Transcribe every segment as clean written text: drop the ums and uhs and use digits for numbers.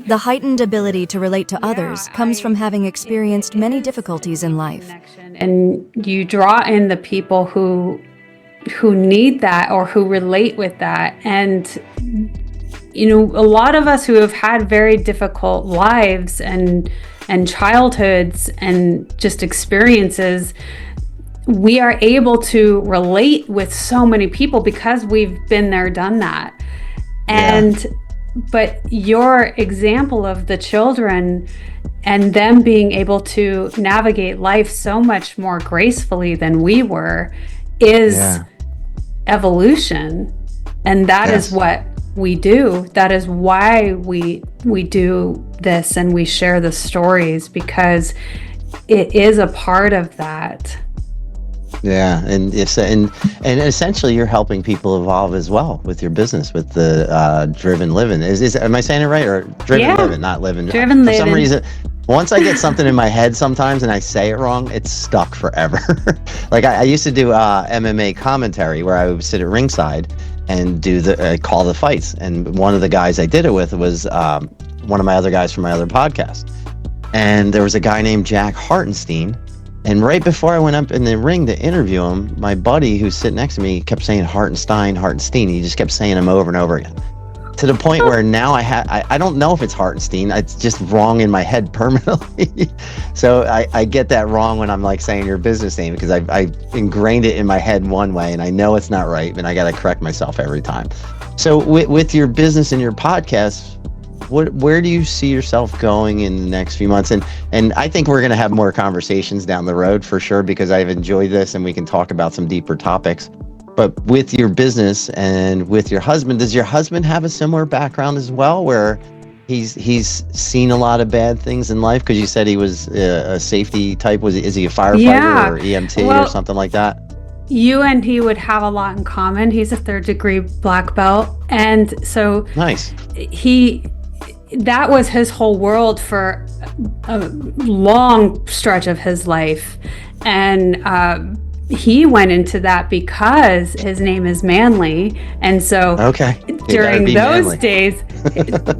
The heightened ability to relate to others comes from having experienced many difficulties in life. And you draw in the people who need that or who relate with that. And, you know, a lot of us who have had very difficult lives and childhoods and just experiences, we are able to relate with so many people because we've been there, done that. And but your example of the children and them being able to navigate life so much more gracefully than we were is evolution. And that is what we do. That is why we do this and we share the stories, because it is a part of that. Yeah, and essentially you're helping people evolve as well with your business, with the Driven Livin. Am I saying it right, or Driven Livin, not Livin? Driven Livin. For some reason, once I get something in my head sometimes and I say it wrong, it's stuck forever. Like I used to do MMA commentary where I would sit at ringside and do call the fights, and one of the guys I did it with was one of my other guys from my other podcast, and there was a guy named Jack Hartenstein. And right before I went up in the ring to interview him, my buddy who's sitting next to me kept saying Hartenstein. He just kept saying him over and over again, to the point where now I don't know if it's Hartenstein. It's just wrong in my head permanently. So I get that wrong when I'm like saying your business name, because I ingrained it in my head one way and I know it's not right, and I got to correct myself every time. So with your business and your podcast, where do you see yourself going in the next few months? And I think we're going to have more conversations down the road for sure, because I've enjoyed this and we can talk about some deeper topics. But with your business and with your husband, does your husband have a similar background as well, where he's seen a lot of bad things in life? Because you said he was a safety type. Is he a firefighter or EMT or something like that? You and he would have a lot in common. He's a 3rd degree black belt. And so nice. That was his whole world for a long stretch of his life. And he went into that because his name is Manly. And so during those days,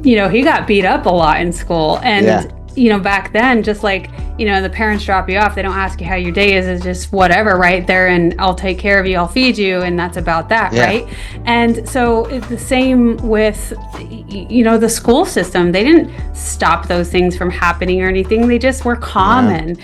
you know, he got beat up a lot in school. And, you know, back then, just like, you know, the parents drop you off, they don't ask you how your day is. It's just whatever, right there. And I'll take care of you, I'll feed you. And that's about that, right? And so it's the same with, you know, the school system. They didn't stop those things from happening or anything. They just were common.